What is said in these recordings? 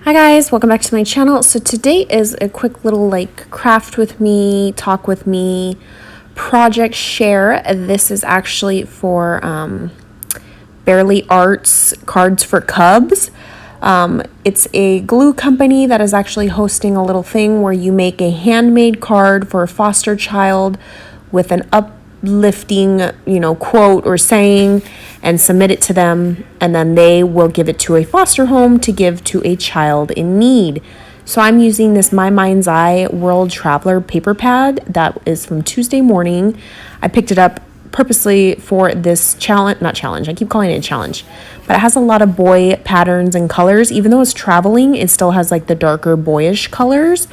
Hi guys, welcome back to my channel. So today is a quick little craft with me, talk with me, project share. This is actually for Barely Arts Cards for Cubs. It's a glue company that is actually hosting a little thing where you make a handmade card for a foster child with an uplifting, quote or saying, and submit it to them, and then they will give it to a foster home to give to a child in need. So I'm using this My Mind's Eye World Traveler paper pad that is from Tuesday Morning. I picked it up purposely for this challenge, not challenge, I keep calling it a challenge, but it has a lot of boy patterns and colors. Even though it's traveling, it still has like the darker boyish colors.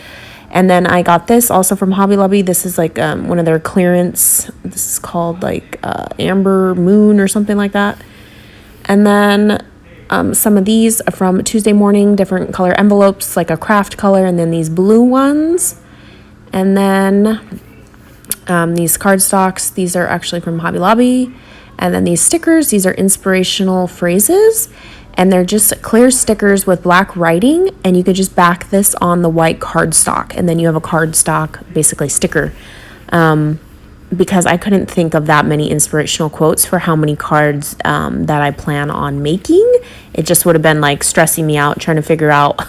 And then I got this also from Hobby Lobby. This is like one of their clearance. This is called Amber Moon or something like that. And then some of these from Tuesday Morning, different color envelopes, like a craft color, and then these blue ones. And then these cardstocks, these are actually from Hobby Lobby. And then these stickers, these are inspirational phrases. And they're just clear stickers with black writing, and you could just back this on the white cardstock, and then you have a cardstock basically sticker. Because I couldn't think of that many inspirational quotes for how many cards that I plan on making. It just would have been like stressing me out trying to figure out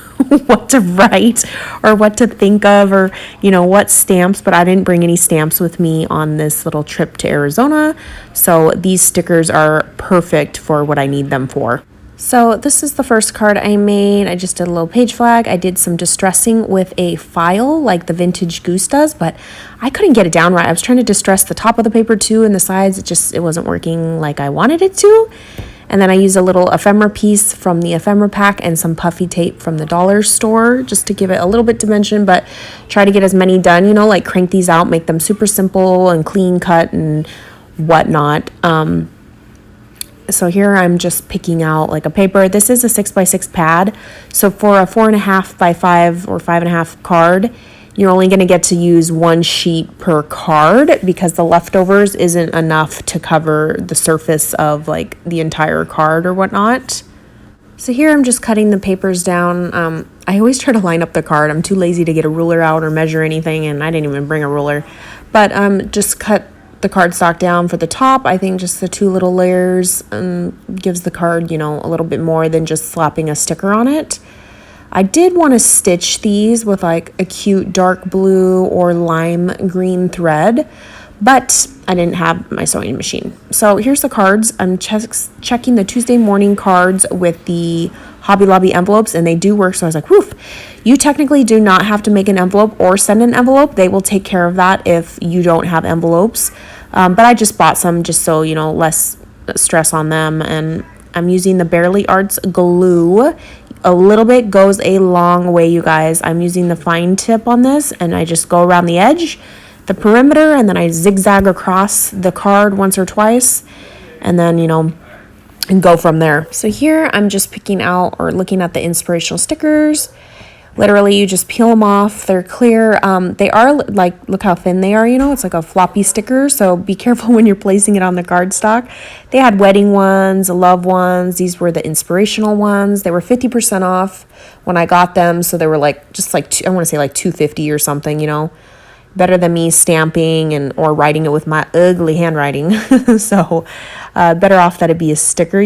what to write or what to think of, or what stamps. But I didn't bring any stamps with me on this little trip to Arizona, so these stickers are perfect for what I need them for. So this is the first card I made. I just did a little page flag. I did some distressing with a file like the vintage goose does, but I couldn't get it down right. I was trying to distress the top of the paper too and the sides. It wasn't working like I wanted it to. And then I used a little ephemera piece from the ephemera pack and some puffy tape from the dollar store just to give it a little bit dimension, but try to get as many done, like crank these out, make them super simple and clean cut and whatnot. So here I'm just picking out like a paper. This is a 6x6 pad. So for a 4.5x5 or 5.5 card, you're only going to get to use one sheet per card because the leftovers isn't enough to cover the surface of like the entire card or whatnot. So here I'm just cutting the papers down. I always try to line up the card. I'm too lazy to get a ruler out or measure anything, and I didn't even bring a ruler. But just cut the cardstock down for the top. I think just the two little layers gives the card, a little bit more than just slapping a sticker on it. I did want to stitch these with like a cute dark blue or lime green thread, but I didn't have my sewing machine. So here's the cards. I'm checking the Tuesday Morning cards with the Hobby Lobby envelopes, and they do work. So I was like, woof. You technically do not have to make an envelope or send an envelope. They will take care of that if you don't have envelopes. But I just bought some just so, less stress on them. And I'm using the Barely Arts glue. A little bit goes a long way, you guys. I'm using the fine tip on this, and I just go around the edge, the perimeter, and then I zigzag across the card once or twice, and then, and go from there. So here I'm just picking out or looking at the inspirational stickers. Literally, you just peel them off. They're clear. They are like, look how thin they are, it's like a floppy sticker. So be careful when you're placing it on the cardstock. They had wedding ones, love ones. These were the inspirational ones. They were 50% off when I got them. So they were I want to say like $2.50 or something, better than me stamping or writing it with my ugly handwriting. So better off that it be a sticker,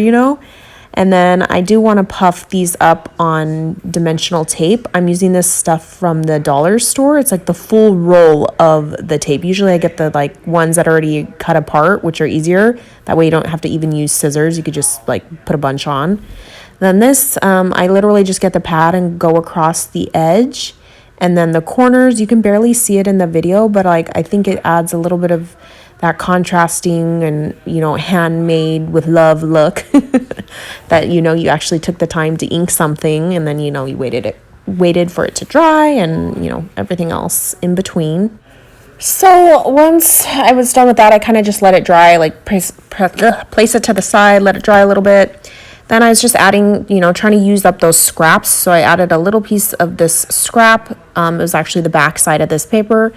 And then I do want to puff these up on dimensional tape. I'm using this stuff from the dollar store. It's like the full roll of the tape. Usually I get the ones that are already cut apart, which are easier. That way you don't have to even use scissors. You could just put a bunch on. Then this, I literally just get the pad and go across the edge. And then the corners, you can barely see it in the video, but I think it adds a little bit of that contrasting and, handmade with love look that, you actually took the time to ink something, and then, you waited for it to dry and, everything else in between. So once I was done with that, I kind of just let it dry, place it to the side, let it dry a little bit. Then I was just adding, trying to use up those scraps. So I added a little piece of this scrap. It was actually the back side of this paper.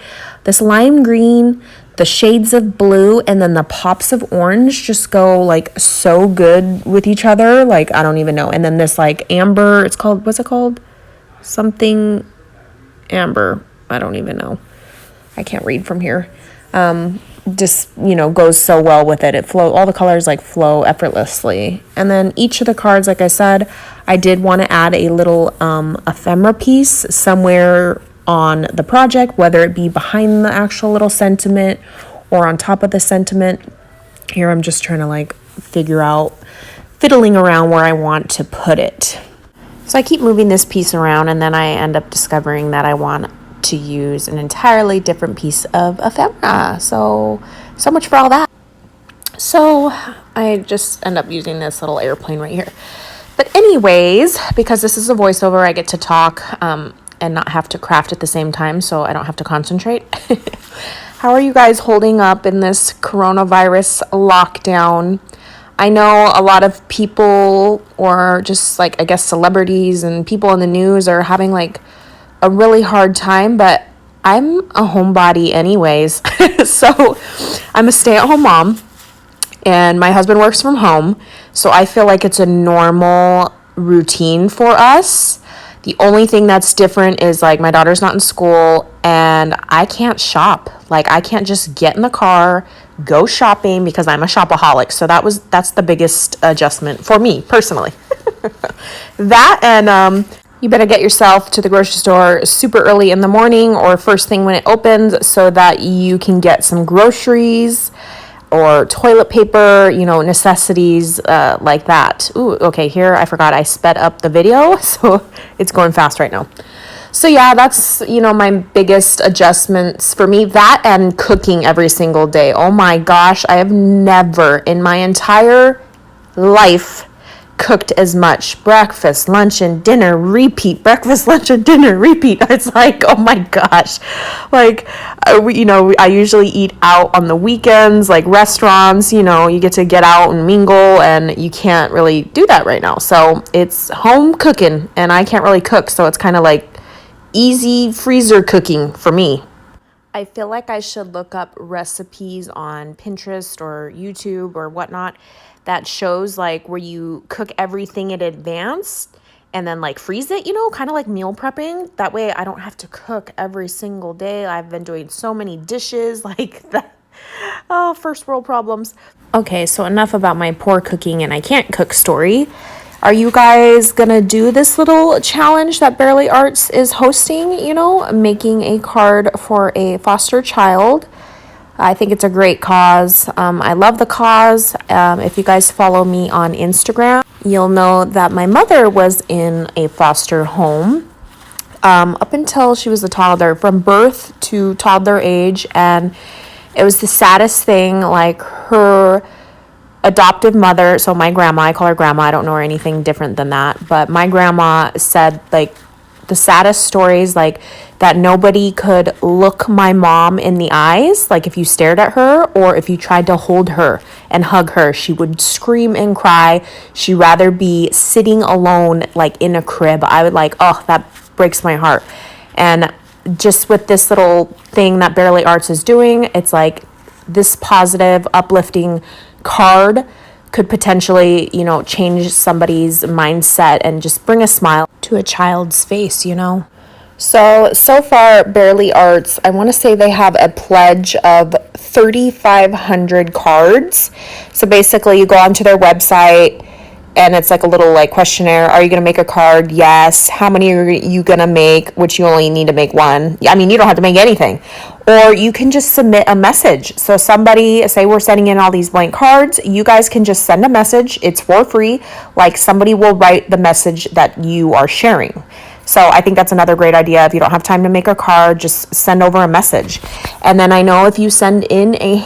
This lime green, the shades of blue, and then the pops of orange just go so good with each other. I don't even know. And then this amber, what's it called? something amber. I don't even know. I can't read from here. Just, you know, goes so well with it. It flow, all the colors like flow effortlessly. And then each of the cards, like I said, I did want to add a little ephemera piece somewhere on the project, whether it be behind the actual little sentiment or on top of the sentiment. Here I'm just trying to like figure out, fiddling around where I want to put it. So I keep moving this piece around, and then I end up discovering that I want to use an entirely different piece of ephemera. So much for all that. So I just end up using this little airplane right here. But anyways, because this is a voiceover, I get to talk and not have to craft at the same time, so I don't have to concentrate. How are you guys holding up in this coronavirus lockdown? I know a lot of people, or just like, I guess, celebrities and people in the news are having like a really hard time, but I'm a homebody anyways. So I'm a stay-at-home mom and my husband works from home. So I feel like it's a normal routine for us. The only thing that's different is like my daughter's not in school and I can't shop. Like I can't just get in the car, go shopping, because I'm a shopaholic. So that's the biggest adjustment for me personally. That, and you better get yourself to the grocery store super early in the morning or first thing when it opens so that you can get some groceries or toilet paper, you know, necessities like that. Ooh, okay, here I forgot I sped up the video, so it's going fast right now. So yeah, that's, you know, my biggest adjustments for me. That and cooking every single day. Oh my gosh, I have never in my entire life cooked as much. Breakfast, lunch, and dinner, repeat. Breakfast, lunch, and dinner, repeat. It's like, oh my gosh. Like, you know, I usually eat out on the weekends, like restaurants, you know, you get to get out and mingle, and you can't really do that right now. So it's home cooking, and I can't really cook. So it's kind of like easy freezer cooking for me. I feel like I should look up recipes on Pinterest or YouTube or whatnot that shows like where you cook everything in advance and then like freeze it, you know, kind of like meal prepping. That way I don't have to cook every single day. I've been doing so many dishes like that. Oh, first world problems. Okay, so enough about my poor cooking and I can't cook story. Are you guys gonna do this little challenge that Barely Arts is hosting, you know, making a card for a foster child? I think it's a great cause. I love the cause. If you guys follow me on Instagram, you'll know that my mother was in a foster home up until she was a toddler, from birth to toddler age, and it was the saddest thing. Like, her adoptive mother, so my grandma, I call her grandma, I don't know her anything different than that, but my grandma said like the saddest stories, like that nobody could look my mom in the eyes, like if you stared at her or if you tried to hold her and hug her, she would scream and cry. She'd rather be sitting alone like in a crib. I would like, oh, that breaks my heart. And just with this little thing that Barely Arts is doing, it's like this positive, uplifting card could potentially, you know, change somebody's mindset and just bring a smile to a child's face, you know. So far, Barely Arts, I want to say they have a pledge of 3,500 cards. So basically you go onto their website and it's like a little like questionnaire. Are you going to make a card? Yes. How many are you going to make? Which you only need to make one. I mean, you don't have to make anything. Or you can just submit a message. So somebody, say we're sending in all these blank cards, you guys can just send a message. It's for free. Like, somebody will write the message that you are sharing. So I think that's another great idea. If you don't have time to make a card, just send over a message. And then I know if you send in a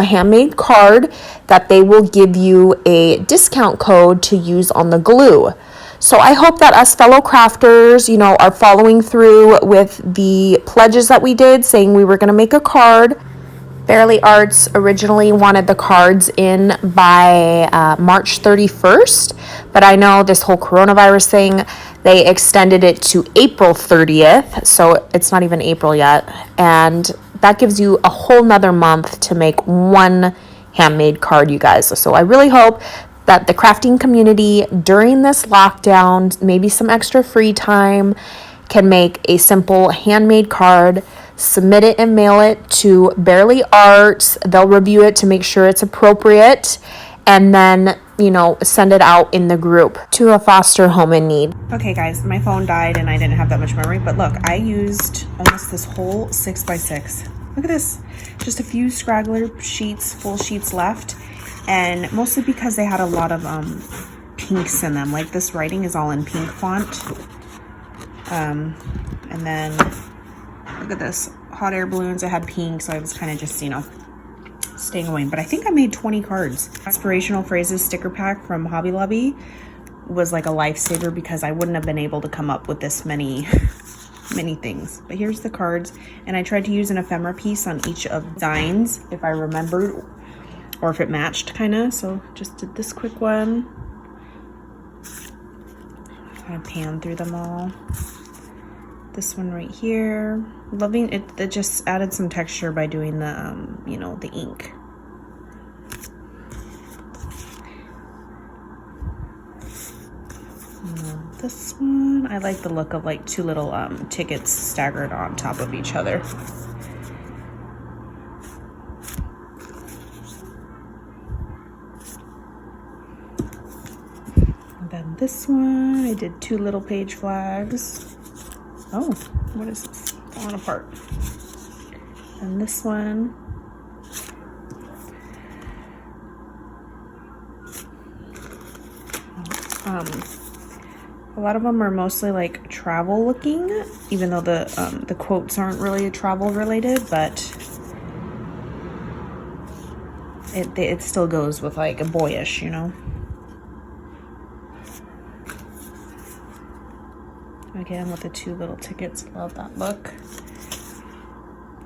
handmade card, that they will give you a discount code to use on the glue. So I hope that us fellow crafters, you know, are following through with the pledges that we did, saying we were going to make a card. Barely Arts originally wanted the cards in by March 31st, but I know this whole coronavirus thing, they extended it to April 30th, so it's not even April yet, and that gives you a whole nother month to make one handmade card, you guys. So I really hope that the crafting community during this lockdown, maybe some extra free time, can make a simple handmade card, submit it and mail it to Barely Arts. They'll review it to make sure it's appropriate, and then, you know, send it out in the group to a foster home in need. Okay guys, my phone died and I didn't have that much memory, but look, I used almost this whole 6x6. Look at this, just a few scraggler sheets, full sheets left, and mostly because they had a lot of pinks in them. Like this writing is all in pink font. And then look at this, hot air balloons. I had pink, so I was kind of just, you know, staying away. But I think I made 20 cards. Inspirational phrases sticker pack from Hobby Lobby was like a lifesaver because I wouldn't have been able to come up with this many things. But here's the cards, and I tried to use an ephemera piece on each of the designs if I remembered or if it matched kind of. So just did this quick one. Kind of pan through them all. This one right here, loving it. It just added some texture by doing the you know, the ink. This one, I like the look of like two little tickets staggered on top of each other. And then this one, I did two little page flags. Oh, what is this? Falling apart. And this one. A lot of them are mostly like travel looking, even though the quotes aren't really travel related, but it still goes with like a boyish, you know. Again, with the two little tickets, love that look.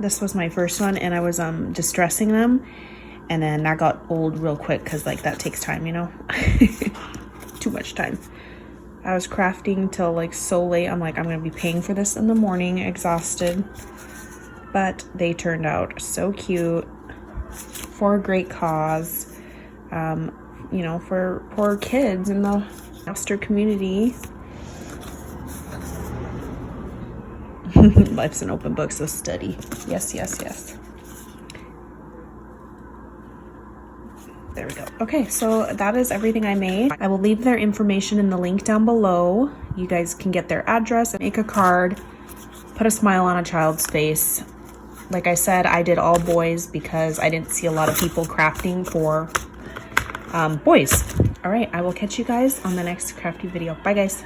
This was my first one, and I was distressing them, and then that got old real quick because like that takes time, you know. Too much time. I was crafting till like so late. I'm like, I'm gonna be paying for this in the morning, exhausted. But they turned out so cute for a great cause. You know, for poor kids in the foster community. Life's an open book, so study. Yes, yes, yes. There we go. Okay, so that is everything I made. I will leave their information in the link down below. You guys can get their address and make a card, put a smile on a child's face. Like I said, I did all boys because I didn't see a lot of people crafting for boys. All right, I will catch you guys on the next crafty video. Bye, guys.